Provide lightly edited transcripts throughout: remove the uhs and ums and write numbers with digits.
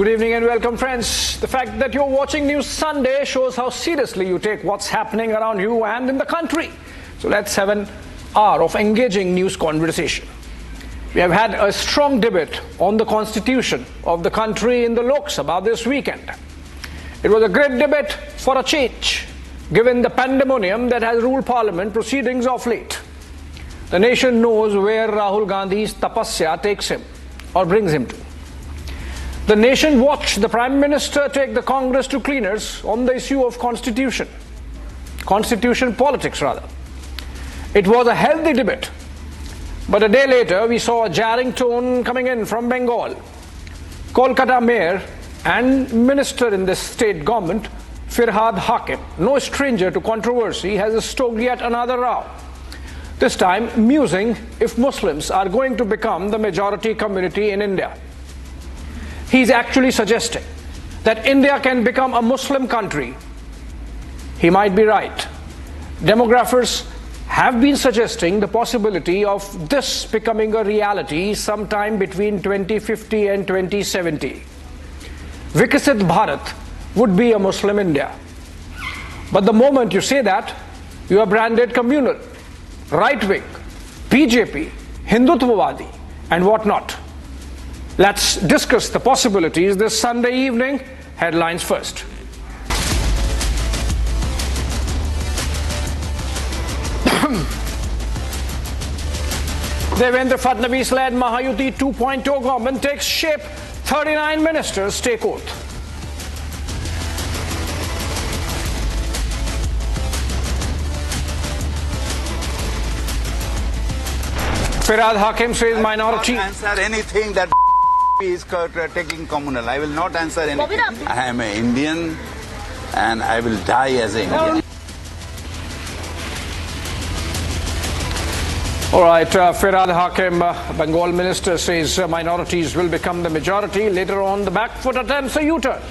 Good evening and welcome, friends. The fact that you're watching News Sunday shows how seriously you take what's happening around you and in the country. So let's have an hour of engaging news conversation. We have had a strong debate on the constitution of the country in the Lok Sabha this weekend. It was a great debate for a change, given the pandemonium that has ruled Parliament proceedings of late. The nation knows where Rahul Gandhi's tapasya takes him or brings him to. The nation watched the Prime Minister take the Congress to cleaners on the issue of constitution politics rather. It was a healthy debate, but a day later we saw a jarring tone coming in from Bengal. Kolkata Mayor and Minister in the state government, Firhad Hakim, no stranger to controversy, has stoked yet another row. This time musing if Muslims are going to become the majority community in India. He's actually suggesting that India can become a Muslim country. He might be right. Demographers have been suggesting the possibility of this becoming a reality sometime between 2050 and 2070. Vikasit Bharat would be a Muslim India. But the moment you say that, you are branded communal, right-wing, BJP, Hindutvawadi, and whatnot. Let's discuss the possibilities this Sunday evening. Headlines first. Devendra Fadnavis-led Mahayuti 2.0 government takes shape. 39 ministers take oath. Firhad Hakim says minority. I will not answer anything that is taking communal. I will not answer anything. I am an Indian and I will die as an Indian. All right, Firhad Hakim, Bengal minister, says minorities will become the majority. Later on, the back foot attempts a U-turn.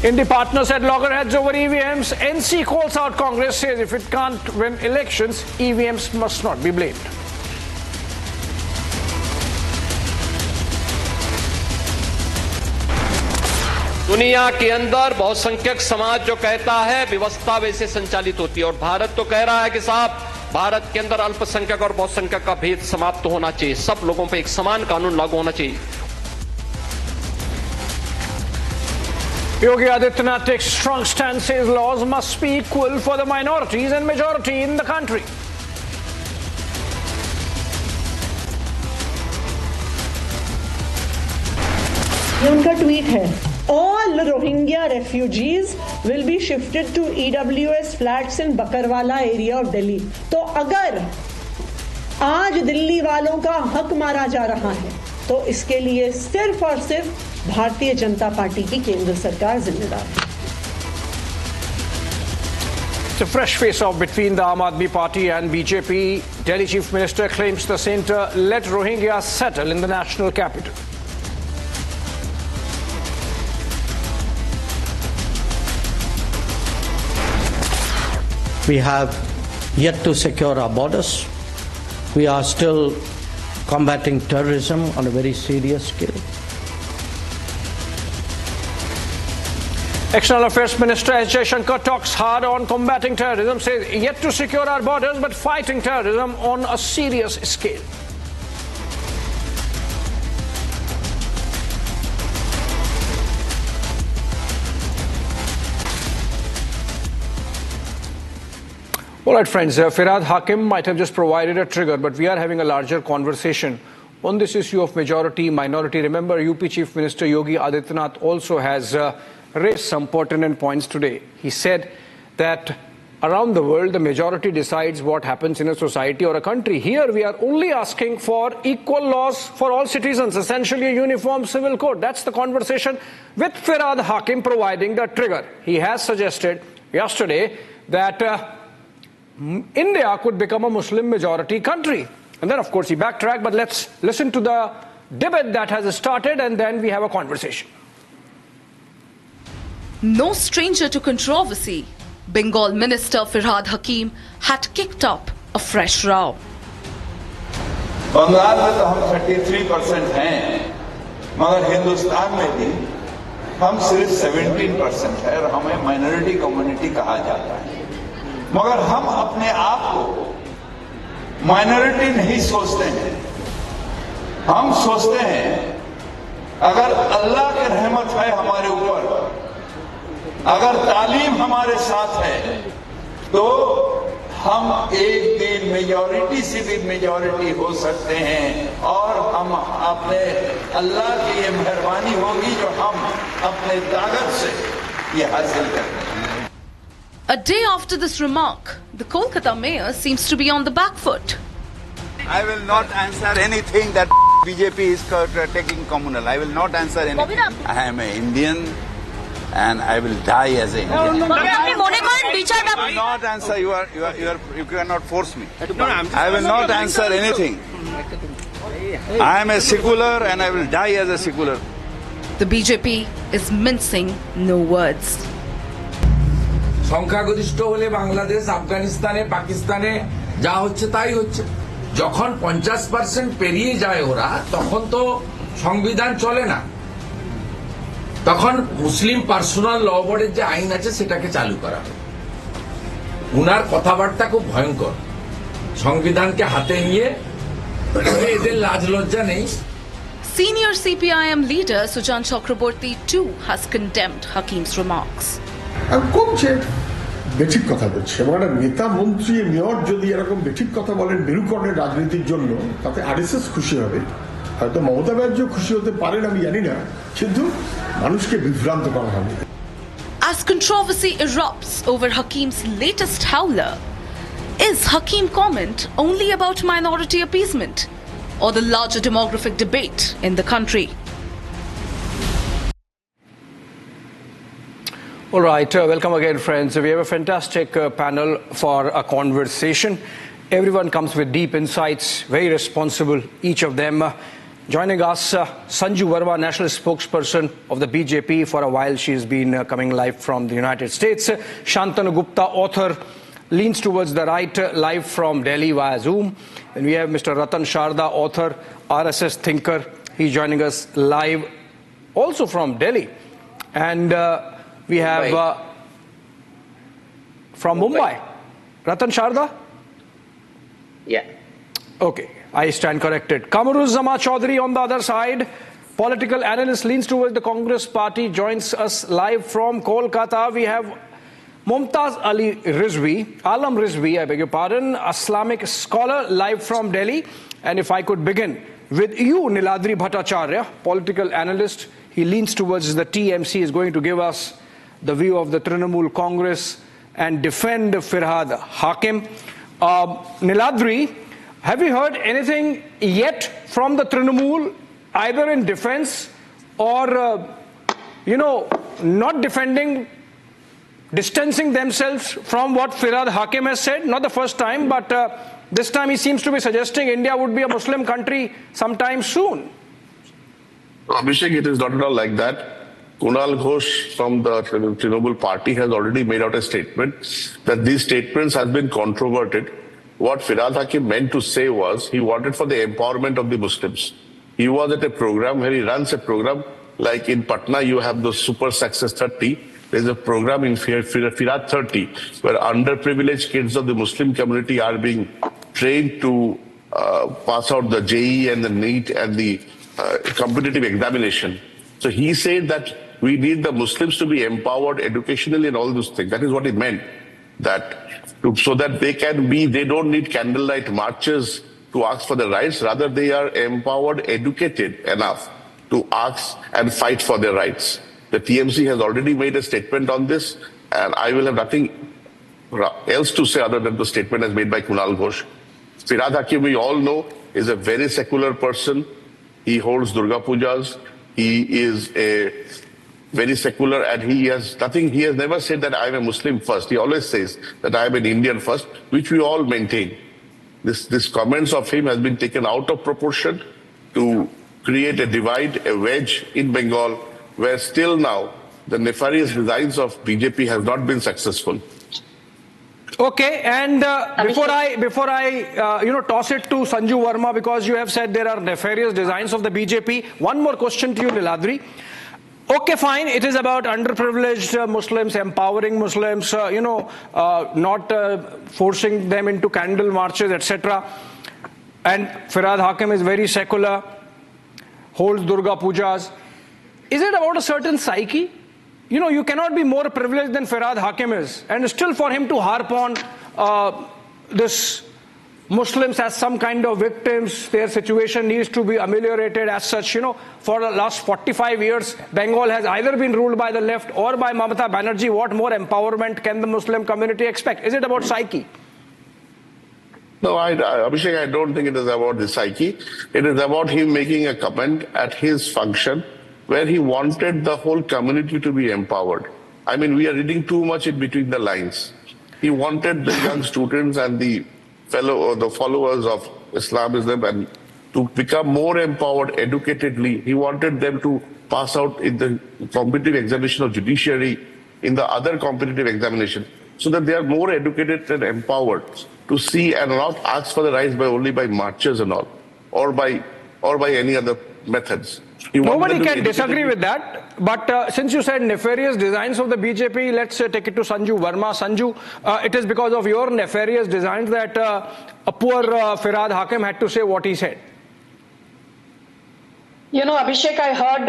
Indie partners at loggerheads over EVMs. NC calls out Congress, says if it can't win elections, EVMs must not be blamed. दुनिया के अंदर बहुसंख्यक समाज जो कहता है व्यवस्था वैसे संचालित होती है और भारत तो कह रहा है कि साहब भारत के अंदर अल्पसंख्यक और बहुसंख्यक का भेद समाप्त होना चाहिए, सब लोगों पे एक समान कानून लागू होना चाहिए. Yogi Adityanath takes strong stance, says laws must be equal for the minorities and majority in the country. ये उनका ट्वीट है. All Rohingya refugees will be shifted to EWS flats in Bakarwala area of Delhi. तो अगर आज दिल्ली वालों का हक मारा जा रहा है तो इसके लिए सिर्फ और सिर्फ भारतीय जनता पार्टी की केंद्र सरकार जिम्मेदार है. It's a fresh face-off between the Aam Aadmi Party and BJP. Delhi Chief Minister claims the centre let Rohingya settle in the national capital. We have yet to secure our borders. We are still combating terrorism on a very serious scale. External Affairs Minister S. Jaishankar talks hard on combating terrorism, says yet to secure our borders but fighting terrorism on a serious scale. All right, friends, Firhad Hakim might have just provided a trigger, but we are having a larger conversation on this issue of majority-minority. Remember, UP Chief Minister Yogi Adityanath also has raised some pertinent points today. He said that around the world, the majority decides what happens in a society or a country. Here, we are only asking for equal laws for all citizens, essentially a uniform civil code. That's the conversation with Firhad Hakim providing the trigger. He has suggested yesterday that India could become a Muslim majority country. And then, of course, he backtracked, but let's listen to the debate that has started and then we have a conversation. No stranger to controversy, Bengal Minister Firhad Hakim had kicked up a fresh row. Bengal में तो हम 33% हैं, मगर हिंदुस्तान में भी हम सिर्फ 17% है और हमें माइनॉरिटी कम्युनिटी कहा जाता है। मगर हम अपने आप को माइनॉरिटी नहीं सोचते हैं, हम सोचते हैं अगर अल्लाह की रहमत है हमारे ऊपर, अगर तालीम हमारे साथ है, तो हम एक दिन मेजॉरिटी से भी मेजॉरिटी हो सकते हैं और हम अपने अल्लाह की ये मेहरबानी होगी जो हम अपने ताकत से ये हासिल करते हैं। A day after this remark, the Kolkata mayor seems to be on the back foot. I will not answer anything that BJP is taking communal. I will not answer anything. I am an Indian and I will die as an Indian. I will not answer. You cannot force me. I will not answer anything. I am a secular and I will die as a secular. The BJP is mincing no words. সংখ্যাগরিষ্ঠ হলে বাংলাদেশ, আফগানিস্তানে, পাকিস্তানে যা হচ্ছে তাই হচ্ছে। যখন 50% পেরিয়ে যায় ওরা, তখন তো সংবিধান চলে না, তখন মুসলিম পার্সোনাল ল বোর্ডের যে আইন আছে সেটাকে চালু করা হবে। উনার কথাবার্তা খুব ভয়ঙ্কর, সংবিধানকে হাতে নিয়ে এদের লাজ লজ্জা নেই। Senior CPIM leader Sujan Chakraborty too has condemned Hakim's remarks. কমছে, বেঠিক কথা বলছে, এবং একটা নেতা মন্ত্রী মেয়র যদি এরকম বেঠিক কথা বলেন মেরুকরণের রাজনীতির জন্য, তাতে আরএসএস খুশি হবে, হয়তো মমতা ব্যানার্জিও খুশি হতে পারেন, আমি জানি না, কিন্তু মানুষকে বিভ্রান্ত করা হবে। As controversy erupts over Hakim's latest howler, is Hakim comment only about minority appeasement or the larger demographic debate in the country? All right, welcome again, friends. We have a fantastic panel for a conversation. Everyone comes with deep insights, very responsible, each of them. Joining us, Sanju Verma, national spokesperson of the BJP. For a while, she's been coming live from the United States. Shantanu Gupta, author, leans towards the right, live from Delhi via Zoom. And we have Mr. Ratan Sharda, author, RSS thinker. He's joining us live also from Delhi. And we have from Mumbai, Ratan Sharda? Yeah. Okay, I stand corrected. Kamaruzzaman Chaudhary on the other side, political analyst, leans towards the Congress party, joins us live from Kolkata. We have Mumtaz Alam Rizvi, I beg your pardon, Islamic scholar, live from Delhi. And if I could begin with you, Niladri Bhattacharya, political analyst. He leans towards the TMC, is going to give us the view of the Trinamool Congress and defend Firhad Hakim. Niladri, have you heard anything yet from the Trinamool, either in defense or, not defending, distancing themselves from what Firhad Hakim has said? Not the first time, but this time he seems to be suggesting India would be a Muslim country sometime soon. Abhishek, it is not at all like that. Kunal Ghosh from the Trinamool party has already made out a statement that these statements have been controverted. What Firhad Hakim meant to say was he wanted for the empowerment of the Muslims. He was at a program where he runs a program like in Patna, you have the Super Success 30. There's a program in Firhad 30 where underprivileged kids of the Muslim community are being trained to pass out the JEE and the NEET and the competitive examination. So he said that we need the Muslims to be empowered educationally and all those things. That is what he meant. That so that they don't need candlelight marches to ask for their rights. Rather, they are empowered, educated enough to ask and fight for their rights. The TMC has already made a statement on this, and I will have nothing else to say other than the statement as made by Kunal Ghosh. Firhad Hakim, we all know, is a very secular person. He holds Durga Pujas. He is a very secular, and he has never said that I am a Muslim first. He always says that I am an Indian first, which we all maintain. This comments of him has been taken out of proportion to create a divide, a wedge in Bengal, where still now the nefarious designs of BJP have not been successful. Okay, and before I toss it to Sanju Verma, because you have said there are nefarious designs of the BJP, one more question to you, Niladri. Okay, fine, it is about underprivileged Muslims, empowering Muslims, not forcing them into candle marches, etc. And Firhad Hakim is very secular, holds Durga Pujas. Is it about a certain psyche? You cannot be more privileged than Firhad Hakim is, and still for him to harp on this Muslims as some kind of victims, their situation needs to be ameliorated as such. For the last 45 years, Bengal has either been ruled by the left or by Mamata Banerjee. What more empowerment can the Muslim community expect? Is it about psyche? No, Abhishek, I don't think it is about the psyche. It is about him making a comment at his function where he wanted the whole community to be empowered. I mean, we are reading too much in between the lines. He wanted the young students and the followers of Islamism and to become more empowered educatedly. He wanted them to pass out in the competitive examination of judiciary, in the other competitive examination, so that they are more educated and empowered to see and not ask for the rights only by marches and all, or by any other methods. Nobody can disagree with that, but since you said nefarious designs of the BJP, let's take it to Sanju Verma. Sanju, it is because of your nefarious designs that a poor Firhad Hakim had to say what he said. Abhishek, I heard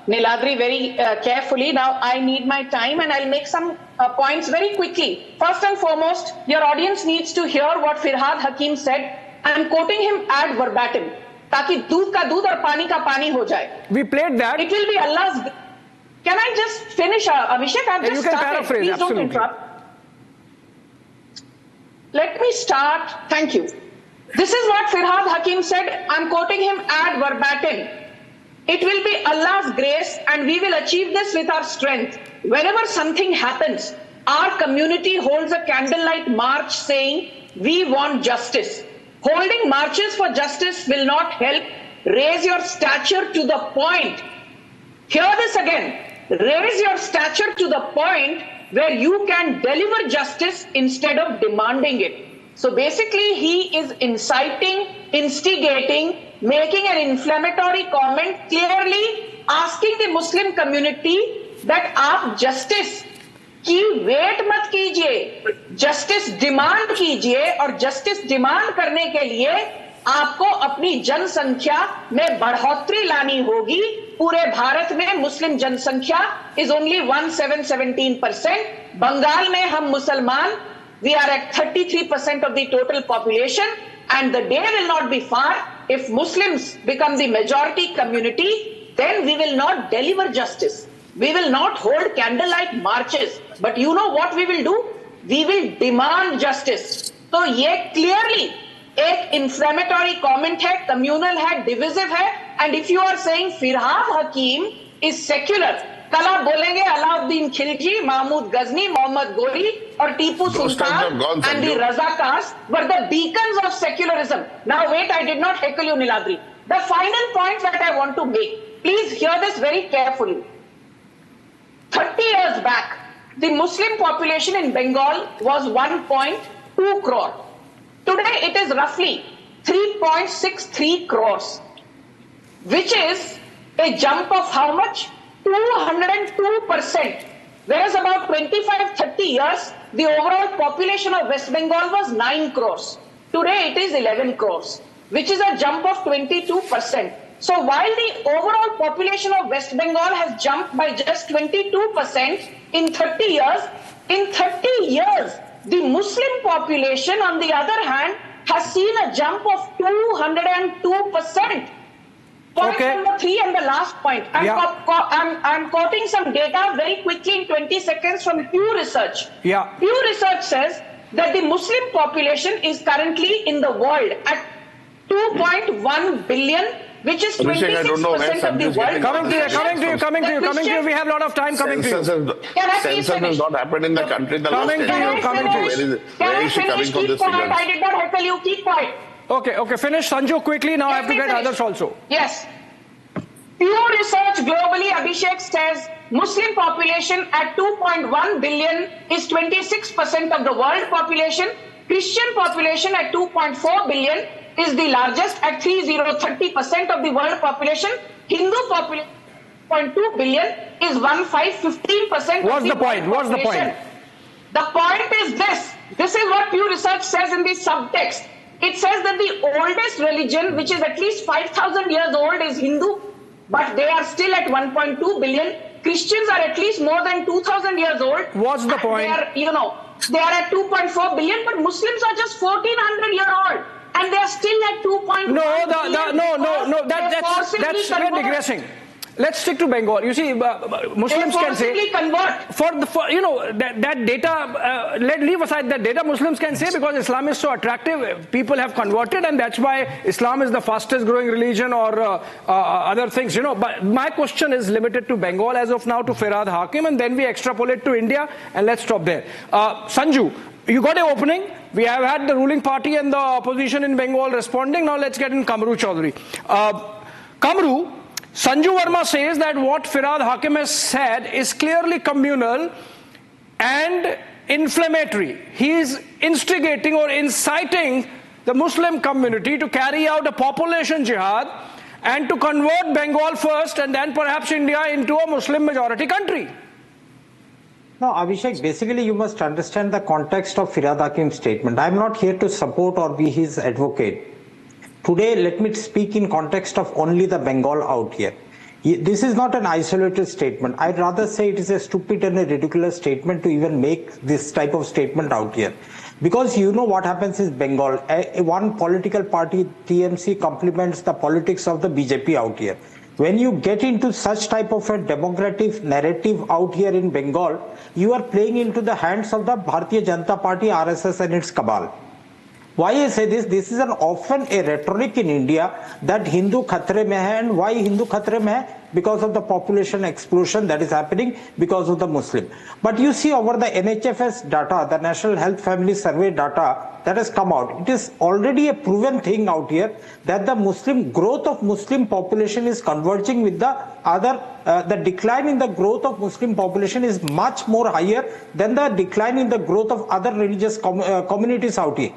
Niladri very carefully. Now I need my time and I'll make some points very quickly. First and foremost, your audience needs to hear what Firhad Hakim said. I'm quoting him ad verbatim. ताकि दूध का दूध और पानी का पानी हो जाए. We played that. It will be Allah's. Can I just finish, Abhishek? I've just started. Please don't interrupt. Let me start. Thank you. This is what Firhad Hakim said. I'm quoting him ad verbatim. It will be Allah's grace and we will achieve this with our strength. Whenever something happens, our community holds a candlelight march saying, we want justice. Holding marches for justice will not help. Raise your stature to the point. Hear this again. Raise your stature to the point where you can deliver justice instead of demanding it. So basically, he is inciting, instigating, making an inflammatory comment, clearly asking the Muslim community that aap justice की wait मत कीजिए, justice demand कीजिए, और justice demand करने के लिए आपको अपनी जनसंख्या में बढ़ोतरी लानी होगी. पूरे भारत में मुस्लिम जनसंख्या इज ओनली 17% बंगाल में हम मुसलमान we are at 33% of the total population and the day will not be far if Muslims become the majority community then we will not deliver justice. We will not hold candlelight marches, but you know what we will do? We will demand justice. तो ये clearly एक inflammatory comment है, communal है, divisive है, and if you are saying Firhad Hakim is secular, कल आप बोलेंगे अलाउद्दीन खिलजी, महमूद गजनी, मोहम्मद गोरी और Tipu Sultan and the Razakars were the beacons of secularism. Now wait, I did not heckle you, Niladri. The final point that I want to make, please hear this very carefully. 30 years back, the Muslim population in Bengal was 1.2 crore. Today, it is roughly 3.63 crores, which is a jump of how much? 202%. Whereas about 25-30 years, the overall population of West Bengal was 9 crores. Today, it is 11 crores, which is a jump of 22%. So while the overall population of West Bengal has jumped by just 22% in 30 years, the Muslim population, on the other hand, has seen a jump of 202%. Point number 3 and the last point. I'm quoting some data very quickly in 20 seconds from Pew Research. Pew Research says that the Muslim population is currently in the world at 2.1 billion, which is 26% of the world. Coming to you. We have a lot of time. Coming to you. Census has not happened in the country in the last 10 years. Where is she coming from this figure? I did not heckle you. Keep quiet. Okay. Finish, Sanju, quickly. Now I have to get others also. Yes. Pew Research globally, Abhishek, says Muslim population at 2.1 billion is 26% of the world population. Christian population at 2.4 billion is the largest at 30% of the world population. Hindu population 0.2 billion is 15% What's the point? What's the point? The point is this. This is what Pew Research says in the subtext. It says that the oldest religion, which is at least 5,000 years old, is Hindu, but they are still at 1.2 billion. Christians are at least more than 2,000 years old. What's the point? They are at 2.4 billion, but Muslims are just 1,400 years old, and they are still at 2.1 billion. That's we're digressing. Let's stick to Bengal. You see, Muslims can say that data. Leave aside that data. Muslims can say because Islam is so attractive, people have converted, and that's why Islam is the fastest growing religion, or other things. But my question is limited to Bengal as of now, to Firhad Hakim, and then we extrapolate to India, and let's stop there. Sanju, you got an opening. We have had the ruling party and the opposition in Bengal responding. Now let's get in Kamru Chaudhary. Kamru. Sanju Verma says that what Firhad Hakim has said is clearly communal and inflammatory. He is instigating or inciting the Muslim community to carry out a population jihad and to convert Bengal first and then perhaps India into a Muslim majority country. No, Abhishek, basically you must understand the context of Firhad Hakim's statement. I am not here to support or be his advocate. Today, let me speak in context of only the Bengal out here. This is not an isolated statement. I'd rather say it is a stupid and a ridiculous statement to even make this type of statement out here. Because you know what happens in Bengal. One political party, TMC, complements the politics of the BJP out here. When you get into such type of a democratic narrative out here in Bengal, you are playing into the hands of the Bharatiya Janata Party, RSS and its cabal. Why I say this? This is often a rhetoric in India that Hindu khatre mein hai, and why Hindu khatre mein hai? Because of the population explosion that is happening because of the Muslim. But you see over the NHFS data, the National Health Family Survey data that has come out, it is already a proven thing out here that the growth of Muslim population is converging with the other, the decline in the growth of Muslim population is much more higher than the decline in the growth of other religious communities out here.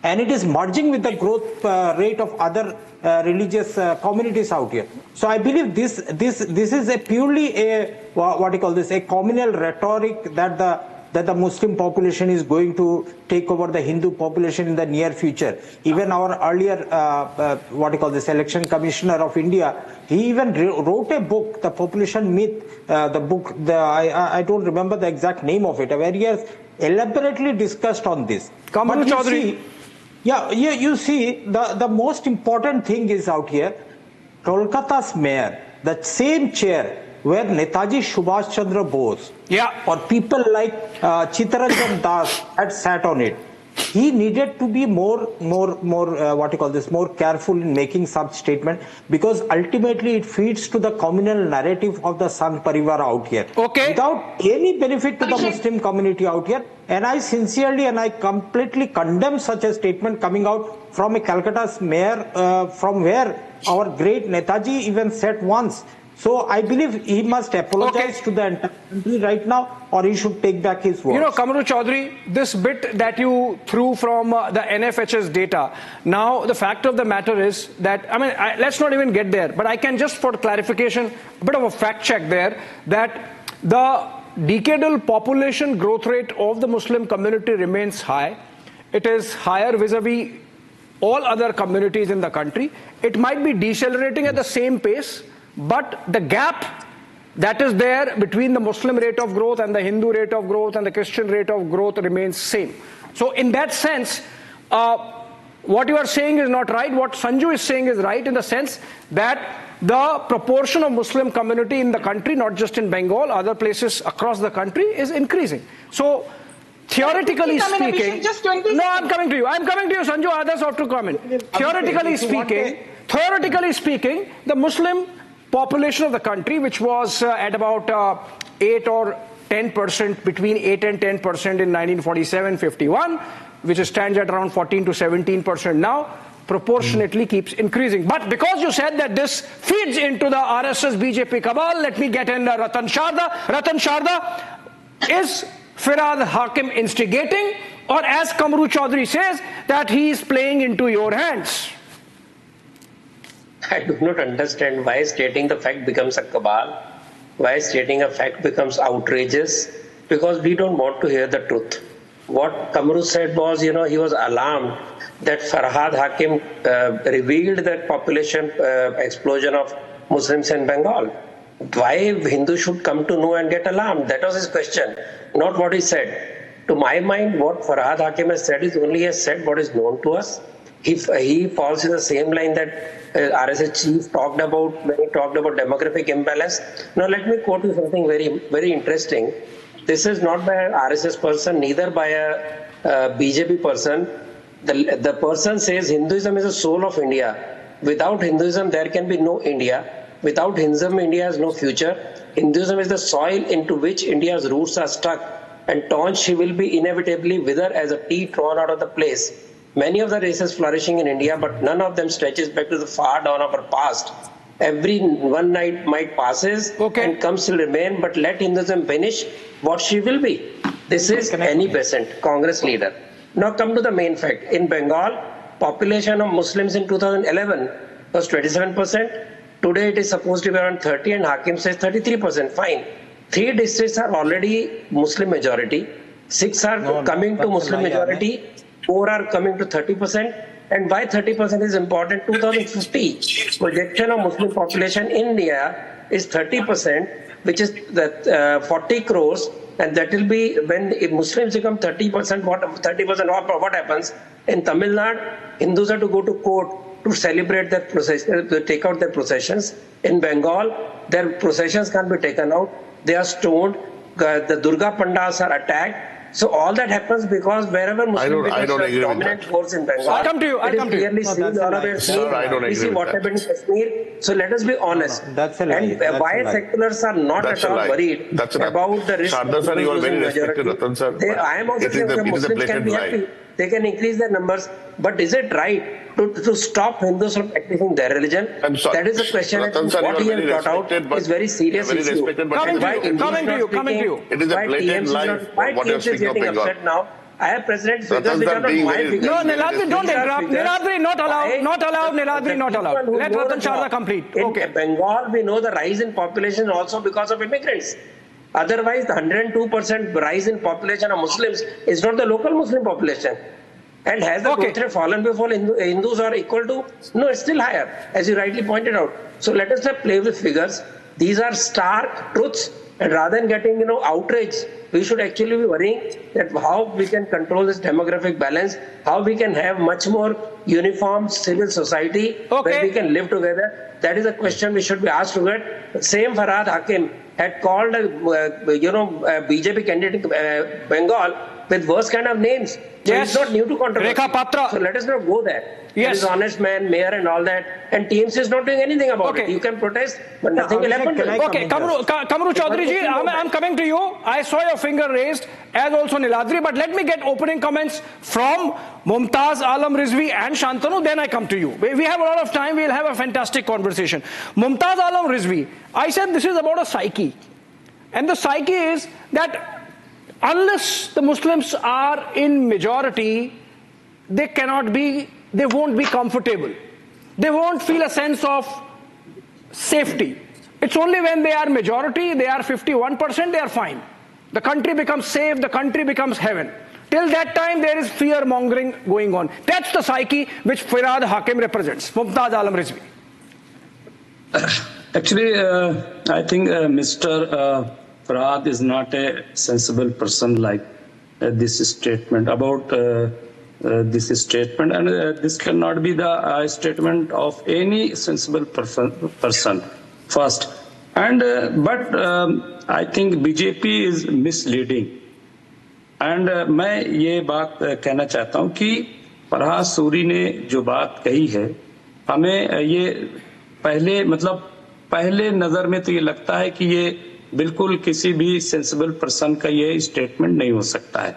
And it is merging with the growth rate of other religious communities out here. So I believe this is a purely a communal rhetoric that the Muslim population is going to take over the Hindu population in the near future. Even our earlier election commissioner of India, he even wrote a book, The Population Myth. The book, I don't remember the exact name of it, where he has elaborately discussed on this. Kamru Chaudhary. Yeah, you see, the most important thing is out here, Kolkata's mayor, the same chair where Netaji Subhash Chandra Bose or people like Chittaranjan Das had sat on it. He needed to be more careful in making such statement, because ultimately it feeds to the communal narrative of the Sangh Parivar out here. Without any benefit to the Muslim community out here. And I sincerely and I completely condemn such a statement coming out from a Calcutta's mayor, from where our great Netaji even said once. So I believe he must apologize to the entire country right now, or he should take back his words. Kamru Chaudhary, this bit that you threw from the NFHS data, now the fact of the matter is that, let's not even get there, but I can just for clarification, a bit of a fact check there, that the decadal population growth rate of the Muslim community remains high. It is higher vis-a-vis all other communities in the country. It might be decelerating at the same pace, but the gap that is there between the Muslim rate of growth and the Hindu rate of growth and the Christian rate of growth remains same. So in that sense, what you are saying is not right. What Sanju is saying is right, in the sense that the proportion of Muslim community in the country, not just in Bengal, other places across the country, is increasing. So theoretically speaking, I'm coming to you, Sanju, others ought to comment. Theoretically speaking, the Muslim population of the country, which was at about 8 or 10%, between 8 and 10% in 1947-51, which stands at around 14 to 17% now. proportionately keeps increasing. But because you said that this feeds into the RSS BJP cabal, let me get in Ratan Sharda. Ratan Sharda, is Firhad Hakim instigating, or as Kamru Chaudhary says, that he is playing into your hands? I do not understand why stating the fact becomes a cabal, why stating a fact becomes outrageous, because we don't want to hear the truth. What Kamru said was, he was alarmed that Firhad Hakim revealed that population explosion of Muslims in Bengal. Why Hindus should come to know and get alarmed? That was his question, not what he said. To my mind, what Firhad Hakim has said is only has said what is known to us. He falls in the same line that RSS chief talked about when he talked about demographic imbalance. Now let me quote you something very, very interesting. This is not by an RSS person, neither by a BJP person. The person says Hinduism is the soul of India. Without Hinduism, there can be no India. Without Hinduism, India has no future. Hinduism is the soil into which India's roots are stuck, and torn she will be inevitably wither as a tea torn out of the place. Many of the races flourishing in India, but none of them stretches back to the far dawn of our past. Every one night might passes and comes to remain, but let Hinduism finish what she will be. This is any peasant, Congress leader. Now come to the main fact. In Bengal, population of Muslims in 2011 was 27%. Today it is supposed to be around 30, and Hakim says 33%. Fine. 3 districts are already Muslim majority. 6 are coming to Muslim majority. 4 are coming to 30%. And why 30% is important? 2050 projection of Muslim population in India is 30%, which is that 40 crores. And that will be when if Muslims become 30%. What happens in Tamil Nadu? Hindus have to go to court to celebrate their procession, to take out their processions. In Bengal, their processions can't be taken out. They are stoned. The Durga Pandals are attacked. So all that happens because wherever Muslim becomes a dominant force in Bengal, I'll come to you. Clearly seen, we see what happened in Kashmir. So let us be honest. And why seculars are not at all worried about the risk of losing majority. I am also saying that Muslims can be happy. They can increase their numbers. But is it right to stop Hindus from practicing their religion? That is the question. What he has brought out is very serious issue. Coming to you. It is a blatant lie. What you are speaking of Bengal. Now, I have President figures which are not my figures. No, Niladri, don't interrupt. Niladri, not allowed. Not allowed. Niladri, not allowed. Let Ratan Sharda complete. In Bengal, we know the rise in population also because of immigrants. Otherwise, the 102% rise in population of Muslims is not the local Muslim population. And has the growth rate fallen before Hindus are equal to? No, it's still higher, as you rightly pointed out. So let us not play with figures. These are stark truths. And rather than getting, outrage, we should actually be worrying that how we can control this demographic balance, how we can have much more uniform civil society where we can live together. That is a question we should be asked to get. Same Firhad Hakim had called a BJP candidate in Bengal with worse kind of names. So it's not new to controversy. So let us not go there. Yes. He is honest man, mayor and all that. And TMC is not doing anything about it. You can protest, but nothing will happen. Kamru Chaudhary ji, I'm coming to you. I saw your finger raised, as also Niladri, but let me get opening comments from Mumtaz Alam Rizvi and Shantanu, then I come to you. We have a lot of time, we'll have a fantastic conversation. Mumtaz Alam Rizvi, I said this is about a psyche. And the psyche is that unless the Muslims are in majority, they won't be comfortable. They won't feel a sense of safety. It's only when they are majority, they are 51%, they are fine. The country becomes safe, the country becomes heaven. Till that time, there is fear mongering going on. That's the psyche which Firhad Hakim represents. Mumtaz Alam Rizvi. Actually, I think Mr. Firhad is not a sensible person like this statement about this statement, and this cannot be the statement of any sensible person first. And but I think BJP is misleading. And मैं ये बात कहना चाहता हूँ कि फरहाद सूरी ने जो बात कही है, हमें ये पहले नजर में तो ये लगता है कि ये बिल्कुल किसी भी सेंसिबल पर्सन का ये स्टेटमेंट नहीं हो सकता है।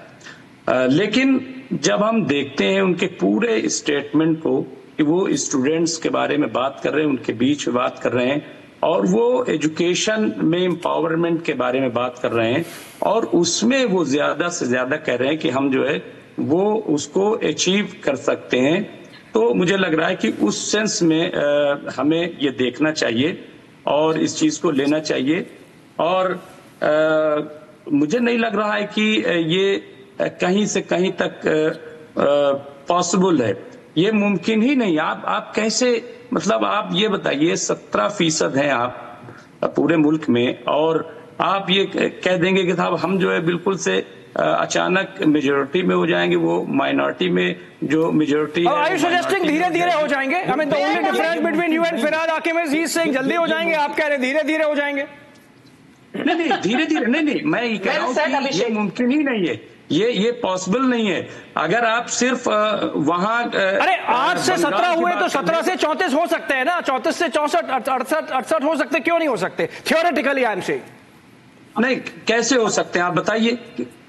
लेकिन जब हम देखते हैं उनके पूरे स्टेटमेंट को कि कि वो स्टूडेंट्स के बारे में बात कर रहे हैं, उनके बीच में बात कर रहे हैं, और वो एजुकेशन में एम्पावरमेंट के बारे में बात कर रहे हैं, और उसमें वो ज्यादा से ज्यादा कह रहे हैं कि हम जो है वो उसको अचीव कर सकते हैं। तो मुझे लग रहा है कि उस सेंस में हमें ये देखना चाहिए और इस चीज को लेना चाहिए, और मुझे नहीं लग रहा है कि ये कहीं से कहीं तक पॉसिबल है, ये मुमकिन ही नहीं। आप कैसे, मतलब आप ये बताइए 17% हैं आप पूरे मुल्क में, और आप ये कह देंगे कि साहब हम जो है बिल्कुल से अचानक मेजोरिटी में हो जाएंगे, वो माइनॉरिटी में जो मेजोरिटी है। Are you suggesting धीरे-धीरे हो जाएंगे? I mean, the only difference between you and Firhad Hakim is he's saying जल्दी हो जाएंगे, आप कह रहे हैं धीरे-धीरे हो जाएंगे। नहीं, धीरे-धीरे नहीं, मैं ये कह रहा हूँ कि ये मुमकिन ही नहीं है, ये पॉसिबल नहीं है। अगर आप सिर्फ वहां, अरे 8 से 17 हुए तो 17 से 34 हो सकते हैं ना, 34 से 64, 68 हो सकते, क्यों नहीं हो सकते? Theoretically I am saying. नहीं, कैसे हो सकते हैं आप बताइए,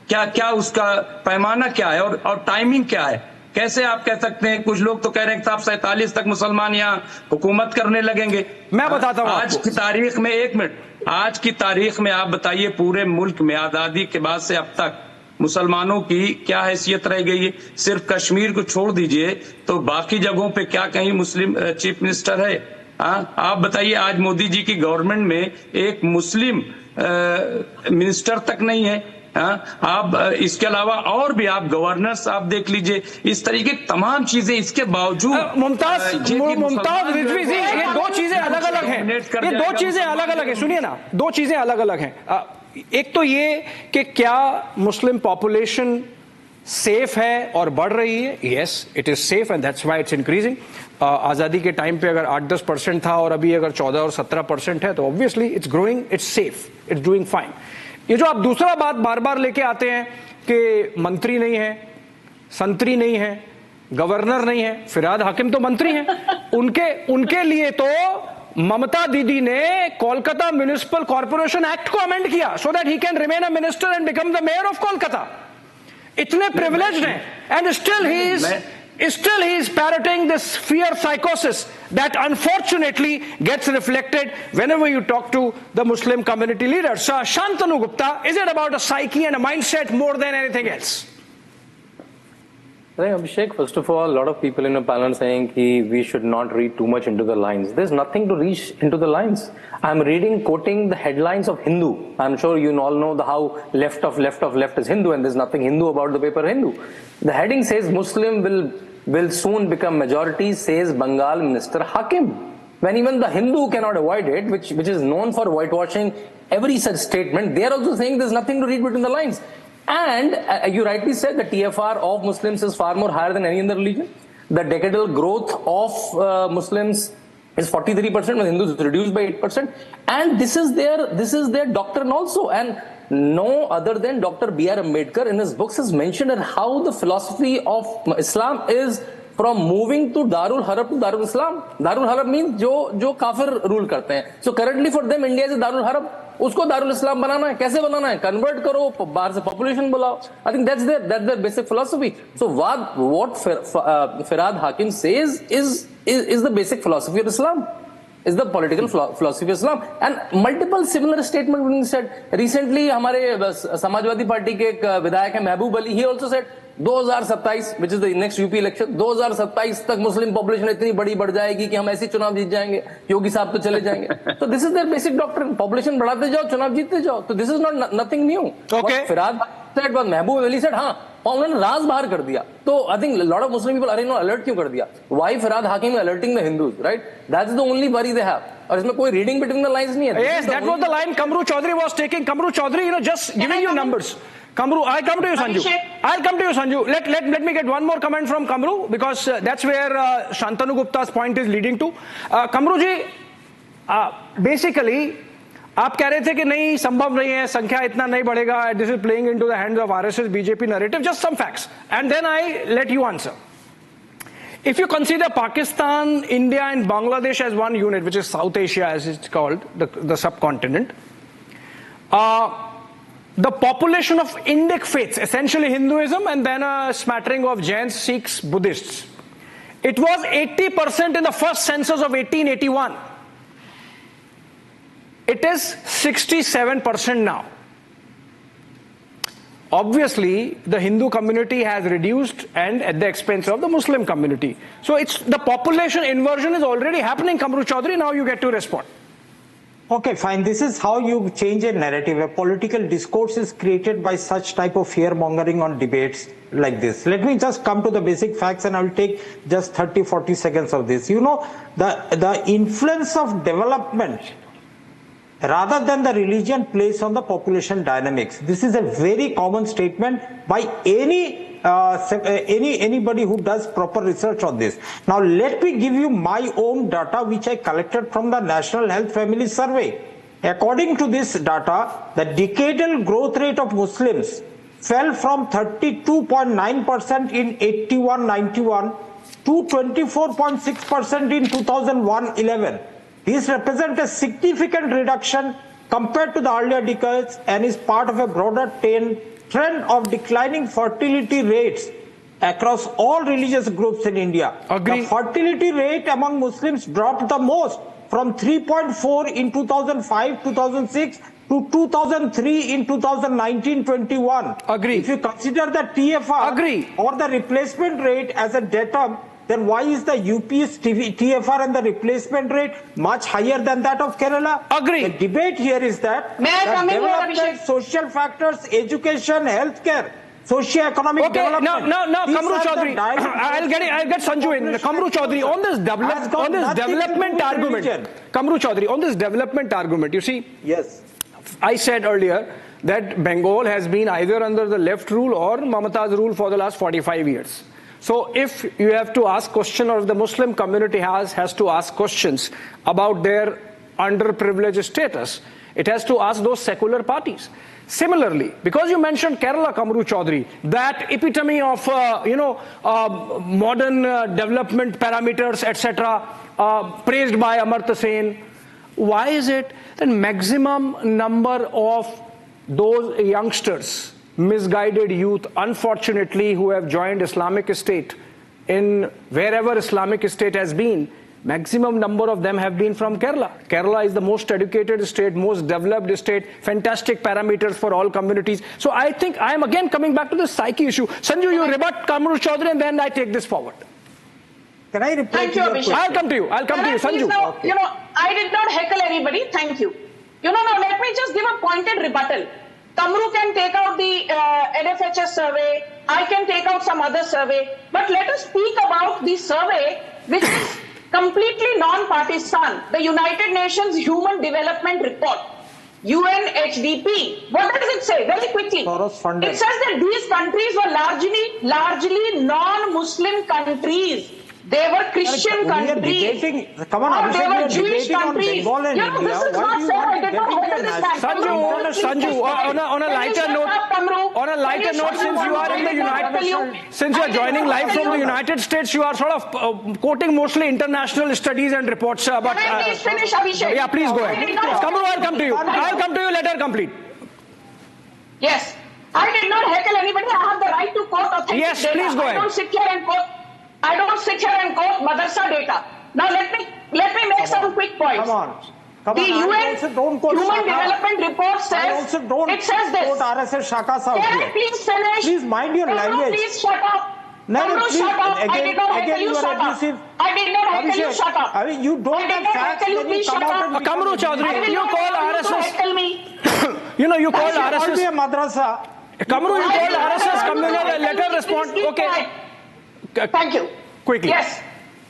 क्या उसका पैमाना क्या है और टाइमिंग क्या है? कैसे आप कह सकते हैं? कुछ लोग तो कह रहे हैं कि साहब 47 तक मुसलमान यहाँ हुकूमत करने लगेंगे। मैं बताता हूँ आज की तारीख में, 1 मिनट, आज की तारीख में आप बताइए पूरे मुल्क में आजादी के बाद से अब तक मुसलमानों की क्या हैसियत रह गई है? सिर्फ कश्मीर को छोड़ दीजिए तो बाकी जगहों पे क्या कहीं मुस्लिम चीफ मिनिस्टर है? आप बताइए, आज मोदी जी की गवर्नमेंट में एक मुस्लिम मिनिस्टर तक नहीं है। आप इसके अलावा और भी आप गवर्नर्स आप देख लीजिए, इस तरीके तमाम चीजें, इसके बावजूद मुमताज रिजवी जी, ये दो चीजें अलग अलग हैं, ये दो चीजें अलग अलग हैं, सुनिए ना, दो चीजें अलग अलग हैं। एक तो ये कि क्या मुस्लिम पॉपुलेशन सेफ है और बढ़ रही है? Yes, it is safe and that's why it's increasing. आजादी के टाइम पे अगर 8-10% था और अभी अगर 14 और 17% है तो obviously it's growing, it's safe, it's doing fine. ये जो आप दूसरा बात बार बार लेके आते हैं कि मंत्री नहीं है, संतरी नहीं है, गवर्नर नहीं है, फिरहाद हाकिम तो मंत्री हैं, उनके लिए तो ममता दीदी ने कोलकाता म्युनिसिपल कॉर्पोरेशन एक्ट को अमेंड किया so that he can remain a minister and become the mayor of Kolkata. इतने प्रिविलेज्ड हैं and still he is parroting this fear psychosis that unfortunately gets reflected whenever you talk to the Muslim community leaders. Shantanu Gupta, is it about a psyche and a mindset more than anything else? Abhishek, first of all, a lot of people in the panel are saying that we should not read too much into the lines. There's nothing to read into the lines. I'm quoting the headlines of Hindu. I'm sure you all know how left of left is Hindu, and there's nothing Hindu about the paper Hindu. The heading says Muslim will soon become majority, says Bengal Minister Hakim. When even the Hindu cannot avoid it, which is known for whitewashing every such statement, they are also saying there's nothing to read between the lines. And you rightly said the TFR of Muslims is far more higher than any other religion. The decadal growth of Muslims is 43%, when Hindus is reduced by 8%. And this is their doctrine also. And no other than Dr. B.R. Ambedkar in his books has mentioned how the philosophy of Islam is from moving to Darul Harab to Darul Islam. Darul Harab means जो काफिर rule करते हैं. So currently for them India is Darul Harab. उसको दारुल इस्लाम बनाना है. कैसे बनाना है? Convert करो, बाहर से पॉपुलेशन बुलाओ. I think that's their basic philosophy. So what Firhad Hakim says is the basic philosophy of Islam, is the political philosophy of Islam. And multiple similar statements being said. Recently हमारे Samajwadi party के एक विधायक है महबूब Ali, he also said 2027, which is the next UP election, 2027 तक Muslim population इतनी बड़ी बढ़ जाएगी कि हम ऐसे चुनाव जीत जाएंगे, योगी साहब तो चले जाएंगे. So this is their basic doctrine. Population बढ़ाते जाओ, चुनाव जीतते जाओ. So this is not nothing new. Okay. Firhad said, but Mehboob Ali said, हाँ, उन्होंने राज बाहर कर दिया. तो I think a lot of Muslim people अरे नो अलर्ट क्यों कर दिया? Why Firhad Hakim alerting the Hindus, right? That's the only worry they have. और इसमें कोई reading between the lines नहीं है. Yes, that was the line Kamru Chaudhary was taking. Kamru Chaudhary, just giving you numbers. Kamru, I'll come to you, Sanju. Let me get one more comment from Kamru, because that's where Shantanu Gupta's point is leading to. Kamru ji, basically, आप कह रहे थे कि नहीं संभव नहीं है, संख्या इतना नहीं बढ़ेगा. This is playing into the hands of RSS BJP narrative. Just some facts, and then I let you answer. If you consider Pakistan, India, and Bangladesh as one unit, which is South Asia as it's called, the subcontinent, the population of Indic faiths, essentially Hinduism and then a smattering of Jains, Sikhs, Buddhists, It was 80% in the first census of 1881. It is 67% now. Obviously, the Hindu community has reduced and at the expense of the Muslim community. So it's the population inversion is already happening, Kamru Chaudhary. Now you get to respond. Okay, fine. This is how you change a narrative. A political discourse is created by such type of fear-mongering on debates like this. Let me just come to the basic facts and I will take just 30-40 seconds of this. You know, the influence of development rather than the religion plays on the population dynamics. This is a very common statement by anybody who does proper research on this. Now let me give you my own data which I collected from the National Health Family Survey. According to this data, the decadal growth rate of Muslims fell from 32.9% in 81-91 to 24.6% in 2001-11. This represents a significant reduction compared to the earlier decades and is part of a broader trend of declining fertility rates across all religious groups in India. Agree. The fertility rate among Muslims dropped the most from 3.4 in 2005-2006 to 2003 in 2019-21. Agree. If you consider the TFR or the replacement rate as a datum, then why is the UP's TFR and the replacement rate much higher than that of Kerala? Agree. The debate here is that development, social factors, education, healthcare, socio-economic development. Now, Kamru Chaudhary, I'll get Sanju in. Kamru Chaudhary, on this development argument. Kamru Chaudhary, on this development argument, you see. Yes. I said earlier that Bengal has been either under the left rule or Mamata's rule for the last 45 years. So if you have to ask questions, or if the Muslim community has to ask questions about their underprivileged status, it has to ask those secular parties. Similarly, because you mentioned Kerala, Kamru Chaudhary, that epitome of modern development parameters, etc., praised by Amartya Sen, why is it that maximum number of those youngsters, misguided youth, unfortunately, who have joined Islamic State in wherever Islamic State has been, maximum number of them have been from Kerala. Kerala is the most educated state, most developed state, fantastic parameters for all communities. So I think I am again coming back to the psyche issue. Sanju, you rebut Kamru Chaudhary and then I take this forward. Can I reply to your question? I'll come to you, Sanju. Now, you know, I did not heckle anybody, thank you. Now let me just give a pointed rebuttal. Kamru can take out the NFHS survey, I can take out some other survey, but let us speak about the survey which is completely non-partisan, the United Nations Human Development Report, UNHDP. What does it say? Very quickly. It says that these countries were largely non-Muslim countries. They were Christian countries. Come on, they were Jewish countries. This is not fair. I did not heckle this man. Sanju, on a lighter note, since you are joining live from the United States, you are sort of quoting mostly international studies and reports about. Can I please finish, Abhishek? Yeah, please go ahead. Kamru, I'll come to you. Let her complete. Yes, I did not heckle anybody. I have the right to quote authentic data. Yes, please go ahead. I don't sit here and quote madrasa data. Now let me make some quick points. The UN Human Development Report says it says this. RSS Shakas out Can here. I please finish? Please mind your language. Please shut up. Shut up. I did not heckle you. Shut up. I did not heckle you. Shut up. I mean, you don't have facts. Please shut up. Kamru Chaudhary, you call RSS. You call RSS. Madrasa. Kamru, you call RSS Communal. Let her respond. Okay. Thank you. Quickly. Yes.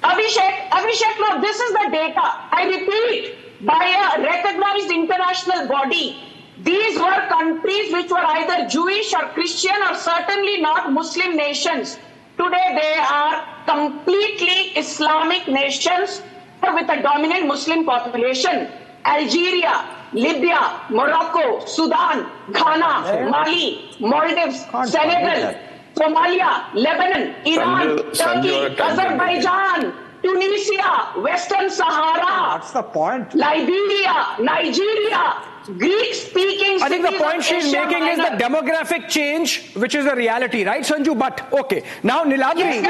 Abhishek, no, this is the data. I repeat, by a recognized international body. These were countries which were either Jewish or Christian or certainly not Muslim nations. Today they are completely Islamic nations with a dominant Muslim population. Algeria, Libya, Morocco, Sudan, Ghana, Mali, Maldives, Senegal, Somalia, Lebanon, Iran, Turkey, Azerbaijan, Tunisia, Western Sahara. That's the point. Liberia, Nigeria, Greek-speaking. I think the point she's making is the demographic change, which is a reality, right, Sanju? But okay, now Niladri.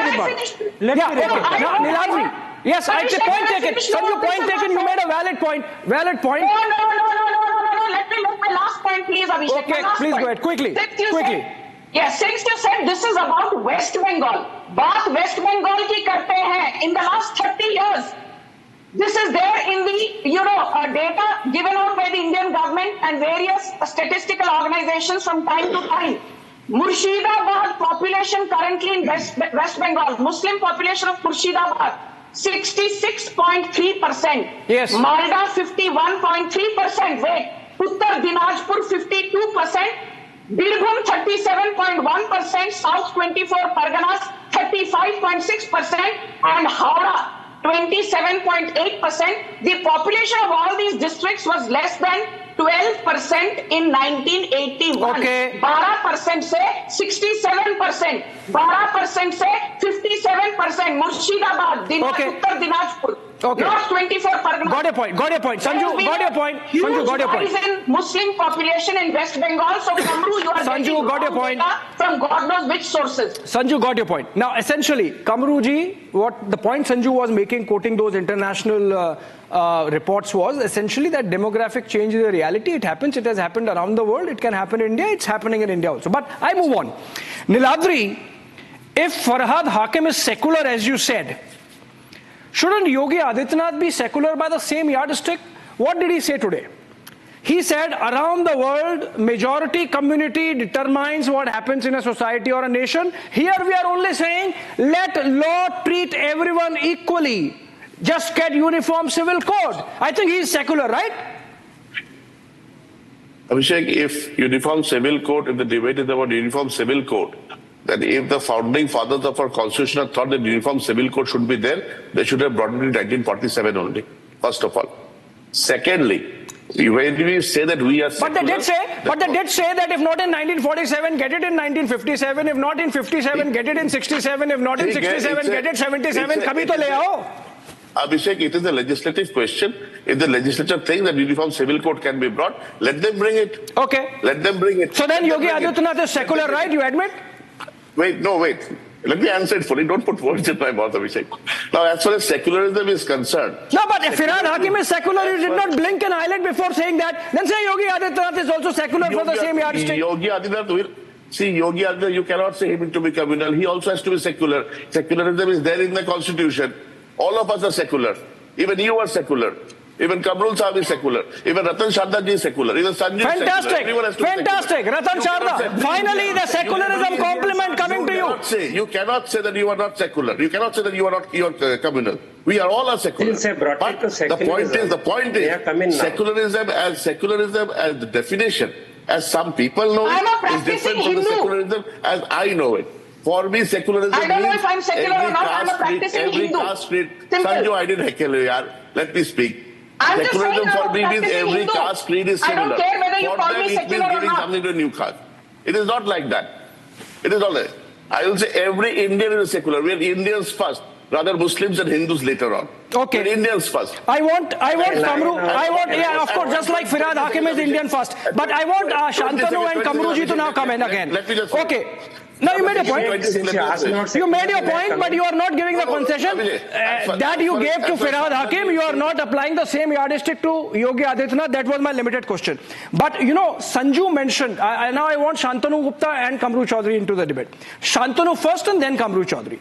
Niladri. Yes, I say point taken. Sanju, point taken. You made a valid point. Valid point. No. Let me make my last point, please, Abhishek. Okay, please go ahead. Quickly. Yes, since you said this is about West Bengal, baat West Bengal ki karte hain. In the last 30 years, this is there in the data given out by the Indian government and various statistical organizations from time to time. Murshidabad population currently in West Bengal, Muslim population of Murshidabad, 66.3%. Yes. Malda 51.3%. Wait. Uttar Dinajpur 52%. Birbhum 37.1%. South 24 Parganas 35.6%. And Howrah 27.8%. The population of all these districts was less than 12% in 1981. Okay. 12% say 67%. 12% say 57%. Murshidabad, Uttar Dinajpur. Okay. North 24 Parganas. Got your point. Sanju, got your point. Huge rise in Muslim population in West Bengal. So, Kamru, you are Sanju, got your point. From God knows which sources. Sanju, got your point. Now, essentially, Kamruji, what the point Sanju was making, quoting those international reports, was essentially that demographic change is a reality. It happens. It has happened around the world. It can happen in India. It's happening in India also. But I move on. Niladri, if Firhad Hakim is secular, as you said, shouldn't Yogi Adityanath be secular by the same yardstick? What did he say today? He said, around the world, majority community determines what happens in a society or a nation. Here we are only saying, let law treat everyone equally. Just get uniform civil code. I think he is secular, right? Abhishek, if uniform civil code, if the debate is about uniform civil code, that if the founding fathers of our constitution had thought that uniform civil code should be there, they should have brought it in 1947 only, first of all. Secondly, when we say that we are secular, but they did say that if not in 1947, get it in 1957, if not in 57, get it in 67, if not in 67, get it 77, kabhi to le aao. Abhishek, it is a legislative question. If the legislature thinks that uniform civil code can be brought, let them bring it. Okay. Let them bring it. So then Yogi Adityanath is secular, right? You admit? Wait. Let me answer it fully. Don't put words in my mouth, Abhishek. Now, as far as secularism is concerned... No, but if Firhad Hakim is secular, you did not blink an eyelid before saying that. Then say Yogi Adityanath is also secular for the same yardstick. Yogi Adityanath, you cannot say him to be communal. He also has to be secular. Secularism is there in the constitution. All of us are secular. Even you are secular. Even Kamrul Sahib is secular. Even Ratan Sharda ji is secular. Even Sanju is secular. Fantastic. Ratan Sharda. Finally, the secularism compliment coming to you. You cannot say that you are not secular. You cannot say that you are not communal. We are all secular. But the point is, secularism as the definition, as some people know it, is different from the secularism as I know it. For me, secularism I don't know if I'm secular or not. I'm a practicing Hindu. Sanju, I didn't heckle you, yaar. Let me speak. Secularism for me means every caste creed is similar. I don't care whether you call me secular or not. It means giving something to a new caste. It is not like that. It is not like that. I will say every Indian is secular. We are Indians first, rather Muslims and Hindus later on. Okay. We are Indians first. I want Kamru. Yeah, of course, just like Firhad Hakim is Indian first. But I want Shantanu and Kamruji to now come in again. Let me just. Okay. Now you made a point. You made your point, but you are not giving the concession that you gave to Firhad Hakim. You are not applying the same yardstick to Yogi Adityanath. That was my limited question. But Sanju mentioned. Now I want Shantanu Gupta and Kamru Chaudhary into the debate. Shantanu first, and then Kamru Chaudhary.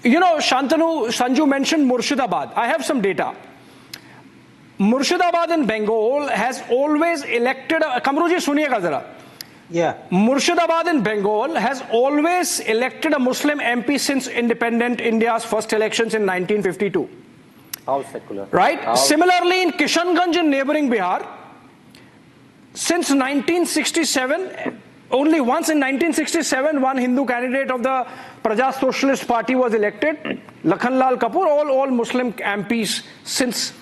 Sanju mentioned Murshidabad. I have some data. Murshidabad in Bengal has always elected. Kamruji, suniyega zara. Yeah. Murshidabad in Bengal has always elected a Muslim MP since independent India's first elections in 1952. How secular? Right? How? Similarly, in Kishanganj in neighboring Bihar, since 1967, only once in 1967, one Hindu candidate of the Praja Socialist Party was elected, Lakhanlal Kapoor, all Muslim MPs since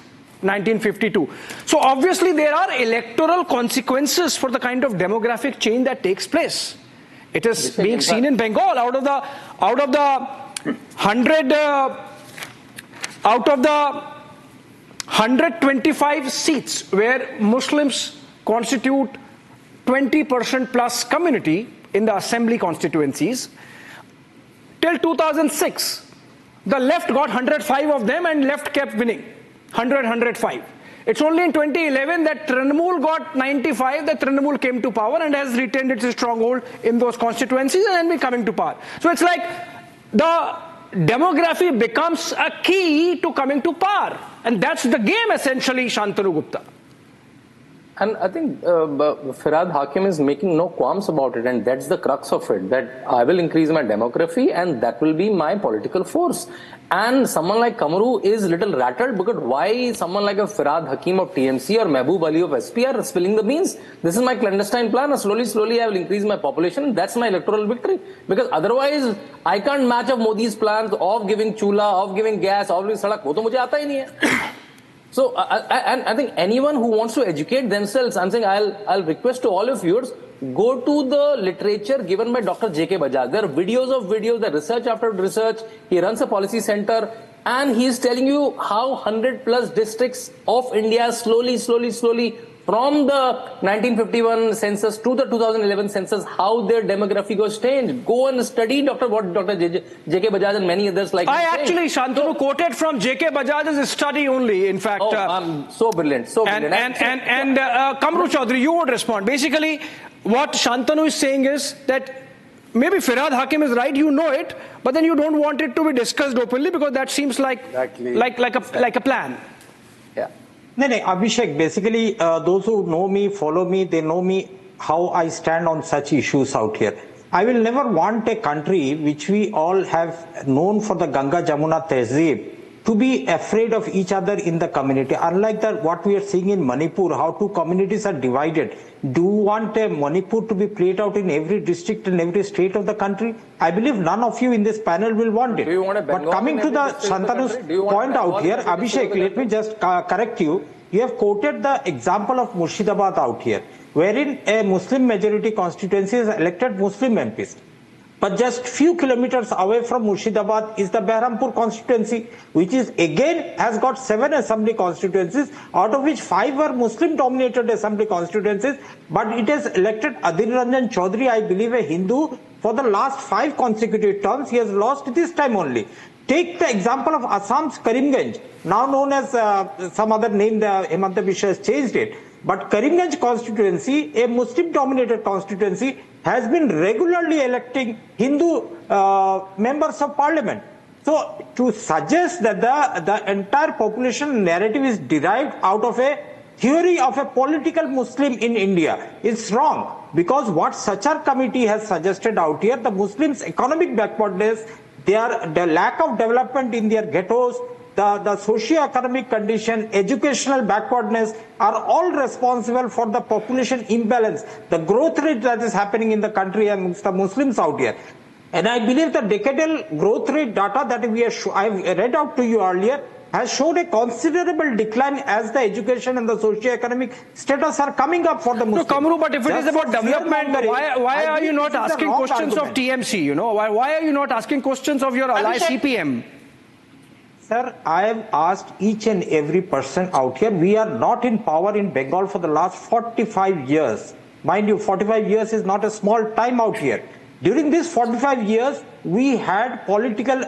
1952. So obviously there are electoral consequences for the kind of demographic change that takes place. It is being seen in Bengal. Out of the 100 out of the 125 seats where Muslims constitute 20% plus community in the assembly constituencies, till 2006, the left got 105 of them and left kept winning, 100, 105. It's only in 2011 that Trinamool got 95, that Trinamool came to power and has retained its stronghold in those constituencies and then been coming to power. So it's like the demography becomes a key to coming to power. And that's the game essentially, Shantanu Gupta. And I think Firhad Hakim is making no qualms about it, and that's the crux of it, that I will increase my demography and that will be my political force. And someone like Kamaru is little rattled because why someone like a Firhad Hakim of TMC or Mehboob Ali of SP are spilling the beans? This is my clandestine plan, and slowly I will increase my population, and that's my electoral victory. Because otherwise, I can't match up Modi's plans of giving chula, of giving gas, of giving sadak. Wo to mujhe aata hi nahi hai. So I think anyone who wants to educate themselves, I'm saying I'll request to all of viewers, go to the literature given by Dr. J.K. Bajaj. There are videos of videos, the research after research. He runs a policy center and he's telling you how 100 plus districts of India slowly from the 1951 census to the 2011 census, how their demography was changed. Go and study what Dr. J.K. Bajaj and many others like. I actually, Shantanu, quoted from J.K. Bajaj's study only, in fact. So brilliant, so brilliant. And Kamru Chaudhary, you would respond. Basically, what Shantanu is saying is that maybe Firhad Hakim is right, you know it, but then you don't want it to be discussed openly because that seems like a plan. Yeah. No, Abhishek, basically those who know me, follow me, they know me, how I stand on such issues out here. I will never want a country which we all have known for the Ganga Jamuna Tehzeeb to be afraid of each other in the community. Unlike that, what we are seeing in Manipur, how two communities are divided. Do you want a Manipur to be played out in every district and every state of the country? I believe none of you in this panel will want it. Do you want a Bengal? But coming to the Shantanu's point out here, Abhishek, let me just correct you. You have quoted the example of Murshidabad out here, wherein a Muslim majority constituency has elected Muslim MPs. But just few kilometers away from Murshidabad is the Behrampur constituency, which is again has got 7 assembly constituencies, out of which 5 were Muslim-dominated assembly constituencies. But it has elected Adil Ranjan Chaudhary, I believe a Hindu, for the last 5 consecutive terms. He has lost this time only. Take the example of Assam's Karimganj, now known as some other name, the Hemanta Biswa has changed it. But Karimganj constituency, a Muslim-dominated constituency, has been regularly electing Hindu members of parliament. So to suggest that the entire population narrative is derived out of a theory of a political Muslim in India is wrong. Because what Sachar committee has suggested out here, the Muslims' economic backwardness, the lack of development in their ghettos, the socio-economic condition, educational backwardness are all responsible for the population imbalance, the growth rate that is happening in the country amongst the Muslims out here. And I believe the decadal growth rate data that I've read out to you earlier has shown a considerable decline as the education and the socio-economic status are coming up for the Muslims. No, Kamru, but if it is about development, why are you not asking questions of TMC? You know, why are you not asking questions of your ally CPM? Sir, I have asked each and every person out here. We are not in power in Bengal for the last 45 years. Mind you, 45 years is not a small time out here. During these 45 years, we had political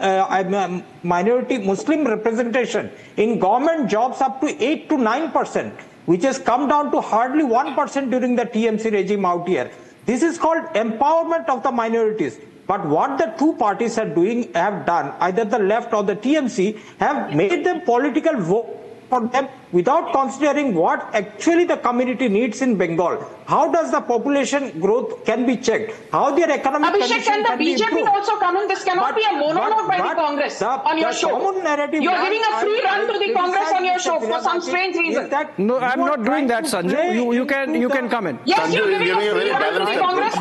minority Muslim representation in government jobs up to 8 to 9%, which has come down to hardly 1% during the TMC regime out here. This is called empowerment of the minorities. But what the two parties have done, either the left or the TMC, have made them political vote for them without considering what actually the community needs in Bengal. How does the population growth can be checked? How their economic Abhishek, can the BJP also come in? This cannot be a monologue by the Congress on your show. You are giving a free run to the Congress on your show for some strange reason. No, I'm not doing that, Sanjay. You can come in. Yes, you're giving a free run to the Congress.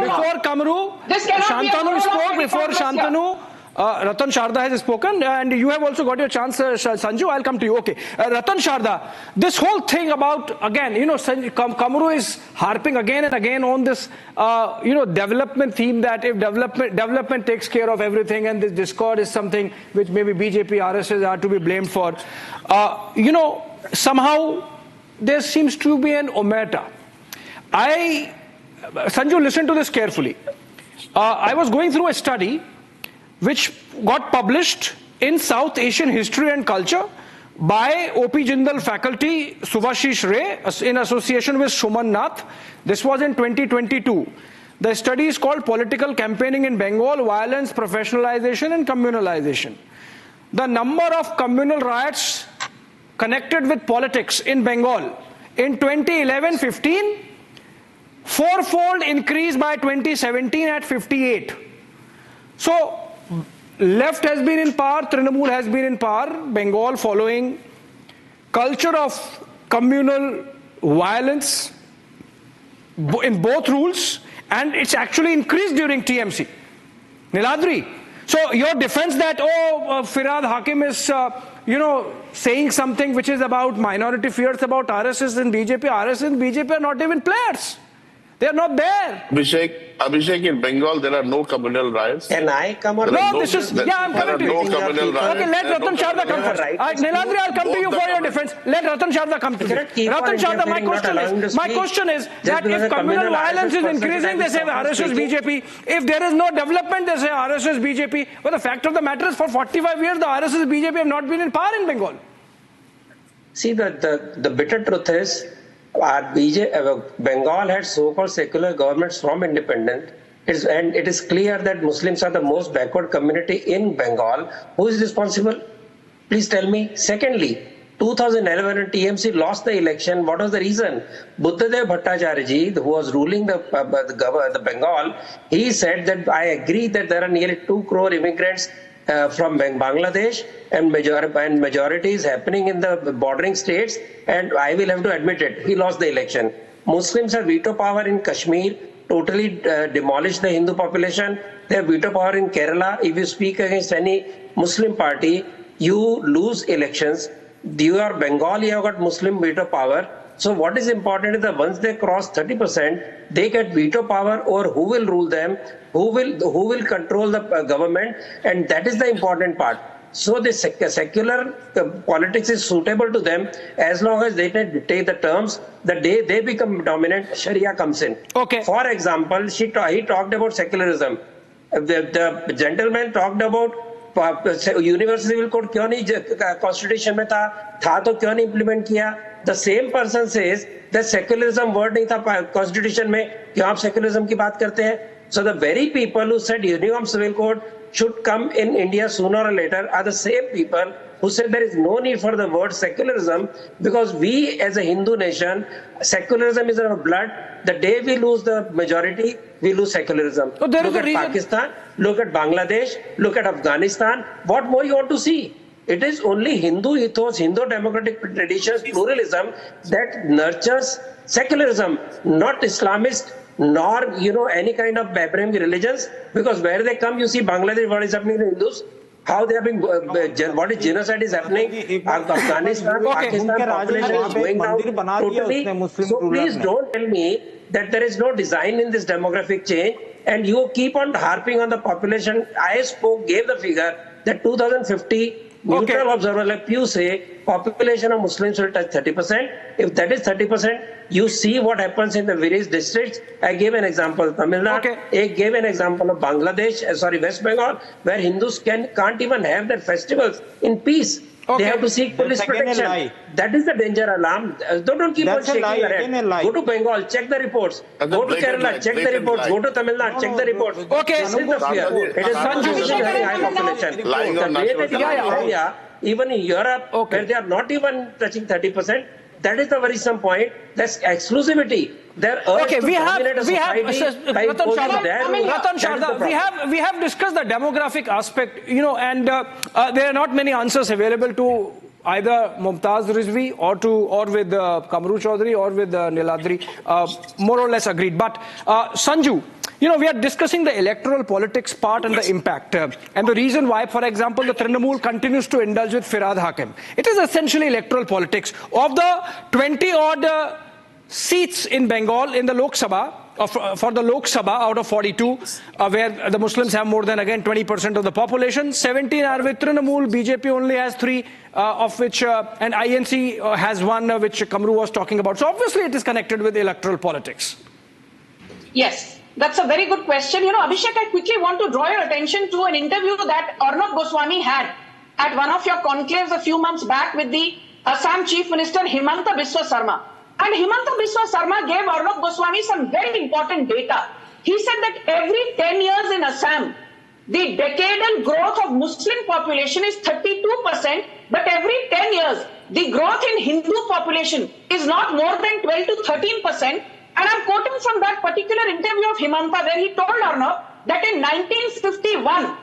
Before Kamru, Shantanu spoke, before Shantanu, Ratan Sharda has spoken, and you have also got your chance, Sanju. I'll come to you. Okay, Ratan Sharda, this whole thing about, again, Kamru is harping again and again on this, development theme, that if development takes care of everything, and this discord is something which maybe BJP, RSS are to be blamed for. Somehow there seems to be an omerta. Sanju, listen to this carefully. I was going through a study which got published in South Asian History and Culture by O.P. Jindal faculty Subhashish Ray in association with Shuman Nath. This was in 2022. The study is called Political Campaigning in Bengal, Violence, Professionalization and Communalization. The number of communal riots connected with politics in Bengal in 2011-15, fourfold increase by 2017 at 58. So, left has been in power, Trinamool has been in power, Bengal following culture of communal violence in both rules, and it's actually increased during TMC. Niladri, so your defense that, Firhad Hakim is, saying something which is about minority fears about RSS and BJP. RSS and BJP are not even players. They are not there. Abhishek, in Bengal, there are no communal riots. Can I come on? No, this is, I'm coming to you. No communal riots. Okay, let Ratan Sharda come first. Niladri, I'll come to you for your defense. Let Ratan Sharda come to you. Ratan Sharda, my question is that if communal violence is increasing, they say RSS BJP. If there is no development, they say RSS BJP. But the fact of the matter is, for 45 years, the RSS BJP have not been in power in Bengal. See, the bitter truth is, Bengal had so-called secular governments from independence, and it is clear that Muslims are the most backward community in Bengal. Who is responsible? Please tell me. Secondly, 2011 when TMC lost the election, what was the reason? Buddhadev Bhattacharya ji, who was ruling the Bengal, he said that I agree that there are nearly 2 crore immigrants from Bangladesh, and majority is happening in the bordering states, and I will have to admit it, he lost the election. Muslims have veto power in Kashmir, totally demolished the Hindu population. They have veto power in Kerala. If you speak against any Muslim party, you lose elections. You are Bengal, you have got Muslim veto power. So what is important is that once they cross 30%, they get veto power over who will rule them, who will control the government, and that is the important part. So the secular politics is suitable to them as long as they take the terms. The day they become dominant, Sharia comes in. Okay. For example, he talked about secularism. The gentleman talked about universal civil code क्यों नहीं constitution में था तो क्यों नहीं implement किया? The same person says that secularism word नहीं था कॉन्स्टिट्यूशन में, क्यों आप सेक्युलरिज्म की बात करते हैं? So the very people who said uniform civil code should come in India sooner or later are the same people who said there is no need for the word secularism, because we as a Hindu nation, secularism is in our blood. The day we lose the majority, we lose secularism. So look at Pakistan, look at Bangladesh, look at Afghanistan. What more you want to see? It is only Hindu ethos, Hindu democratic traditions, pluralism that nurtures secularism, not Islamist, nor any kind of Abrahamic religions, because where they come, you see Bangladesh, what is happening to Hindus, how they are being, what is genocide is happening, Afghanistan, Pakistan population is going down totally. So please don't tell me that there is no design in this demographic change, and you keep on harping on the population. I gave the figure that 2050, neutral observer like Pew say, population of Muslims will touch 30%. If that is 30%, you see what happens in the various districts. I gave an example of Tamil Nadu. I gave an example of Bangladesh, West Bengal, where Hindus can't even have their festivals in peace. They have to seek police protection. That is the danger alarm. Don't keep on shaking your head. Go to Bengal, check the reports. Go to Kerala, check the reports. Go to Tamil Nadu, check the reports. This is the fear. It is not just very high population. The way that in India, even in Europe, where they are not even touching 30%, that is the worrisome point. That's exclusivity. We have Ratan Sharda, we have discussed the demographic aspect, and there are not many answers available to either Mumtaz Rizvi or with Kamru Chaudhary or with Niladri, more or less agreed. But Sanju, You know, we are discussing the electoral politics part and the impact. And the reason why, for example, the Trinamool continues to indulge with Firhad Hakim. It is essentially electoral politics. Of the 20-odd seats in Bengal in the Lok Sabha, for the Lok Sabha out of 42, where the Muslims have more than, again, 20% of the population, 17 are with Trinamool, BJP only has 3, of which, and INC has 1, which Kamru was talking about. So obviously it is connected with electoral politics. Yes. That's a very good question. You know, Abhishek, I quickly want to draw your attention to an interview that Arnab Goswami had at one of your conclaves a few months back with the Assam Chief Minister Himanta Biswa Sarma. And Himanta Biswa Sarma gave Arnab Goswami some very important data. He said that every 10 years in Assam, the decadal growth of Muslim population is 32%, but every 10 years, the growth in Hindu population is not more than 12 to 13%. And I'm quoting from that particular interview of Himanta where he told Arnab that in 1951,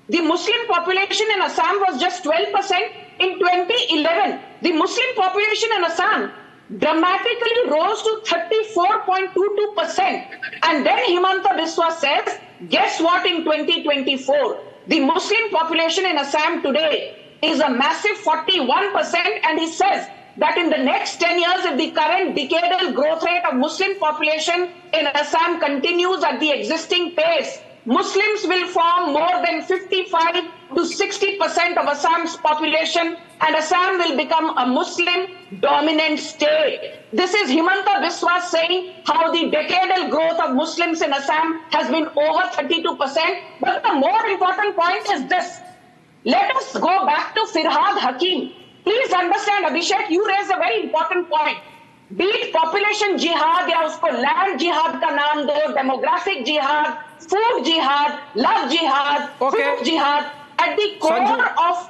the Muslim population in Assam was just 12%. In 2011, the Muslim population in Assam dramatically rose to 34.22%. And then Himanta Biswa says, guess what, in 2024, the Muslim population in Assam today is a massive 41%. And he says that in the next 10 years, if the current decadal growth rate of Muslim population in Assam continues at the existing pace, Muslims will form more than 55 to 60% of Assam's population, and Assam will become a Muslim-dominant state. This is Himanta Biswa saying how the decadal growth of Muslims in Assam has been over 32%. But the more important point is this. Let us go back to Firhad Hakim. Please understand, Abhishek, you raised a very important point. Be it population jihad या उसको land jihad का नाम दो, demographic jihad, food jihad, love jihad, food jihad. At the core of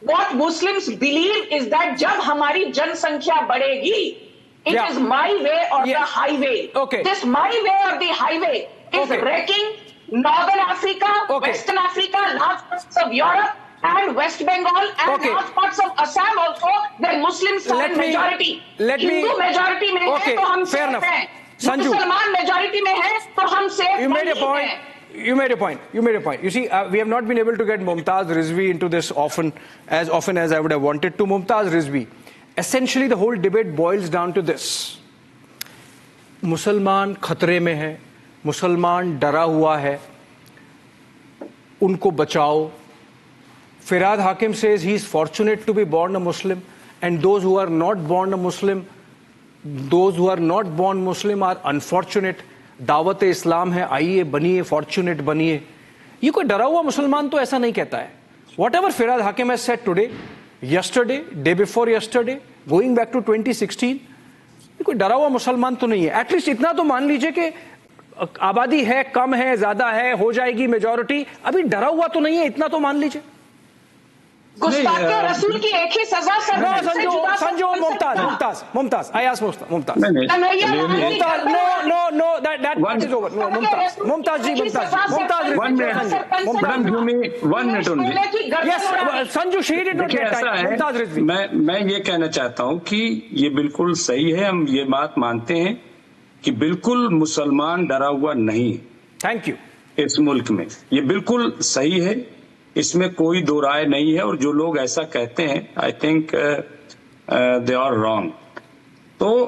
what Muslims believe is that जब हमारी जनसंख्या बढ़ेगी, it is my way or the highway. This my way or the highway is wrecking Northern Africa, Western Africa, large parts of Europe, and West Bengal and large parts of Assam also, where Muslims are majority. Hindu majority में है तो हम safe हैं. Musliman majority में है तो हम safe नहीं हैं. You made a point. You see, we have not been able to get Mumtaz Rizvi into this as often as I would have wanted to. Mumtaz Rizvi, essentially the whole debate boils down to this. मुसलमान खतरे में है, मुसलमान डरा हुआ है, उनको बचाओ. Firhad Hakim says he is fortunate to be born a Muslim, and those who are not born a Muslim, those who are not born Muslim are unfortunate. दावत इस्लाम है, आइए बनिए, फॉर्चुनेट बनिए. ये कोई डरा हुआ मुसलमान तो ऐसा नहीं कहता है. Whatever Firhad Hakim has said today, yesterday, day before yesterday, going back to 2016, ये कोई डरा हुआ मुसलमान तो नहीं है. एटलीस्ट इतना तो मान लीजिए कि आबादी है, कम है, ज्यादा है, हो जाएगी मेजॉरिटी. अभी डरा हुआ तो नहीं है, इतना तो मान लीजिए. गुस्ताखे रसूल की एक ही सजा Sanju Mumtaz. I asked Mumtaz. No, that is over. No, Mumtaz. 1 minute. Madam, give me 1 minute only. Yes, Sanju, she did not get time. Mumtaz Rizvi. मैं ये कहना चाहता हूँ कि ये बिल्कुल सही है. हम ये बात मानते हैं कि बिल्कुल मुसलमान डरा हुआ नहीं. Thank you. इस मुल्क में ये बिल्कुल सही है, इसमें कोई दो राय नहीं है. और जो लोग ऐसा कहते हैं, I think they are wrong. तो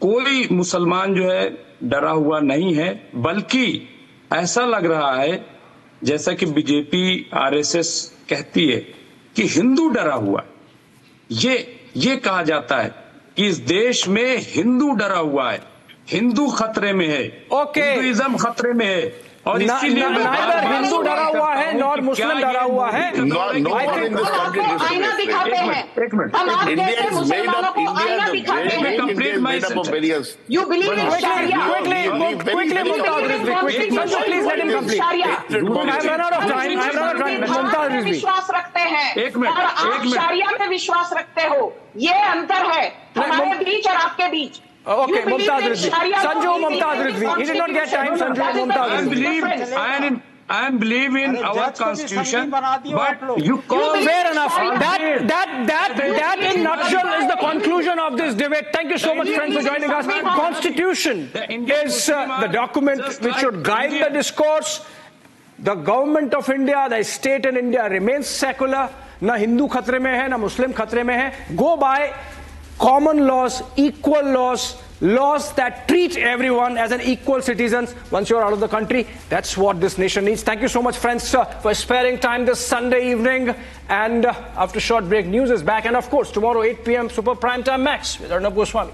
कोई मुसलमान जो है डरा हुआ नहीं है, बल्कि ऐसा लग रहा है जैसा कि बीजेपी आरएसएस कहती है कि हिंदू डरा हुआ. ये कहा जाता है कि इस देश में हिंदू डरा हुआ है, हिंदू खतरे में है, हिंदुइज्म खतरे में है. और इसीलिए हिंदू डरा हुआ है, नॉर मुस्लिम डरा हुआ है. आईना दिखाते हैं. हम आप जैसे मुसलमानों को आईना दिखाते हैं. You believe in Sharia. Quickly, Mumtaz Rizvi. Sanju, please let him complete. I have run out of time. Mumtaz Rizvi. विश्वास रखते हैं और आप शारिया में विश्वास रखते हो. ये अंतर है हमारे बीच और आपके बीच. Okay, Mumtaz Rizvi. Sanju, Mumtaz Rizvi. He did not get time. Sanju, Mumtaz Rizvi. I believe in our constitution, but you call fair enough. That in nutshell is the conclusion of this debate. Thank you so much, friends, for joining us. Constitution is the document which should guide the discourse. The government of India, the state in India remains secular. Na Hindu khatre mein hai, na Muslim khatre mein hai. Go by common laws, equal laws, laws that treat everyone as an equal citizens once you're out of the country. That's what this nation needs. Thank you so much, friends, for sparing time this Sunday evening. And after short break, news is back. And of course, tomorrow 8 p.m. Super Prime Time Max with Arnab Goswami.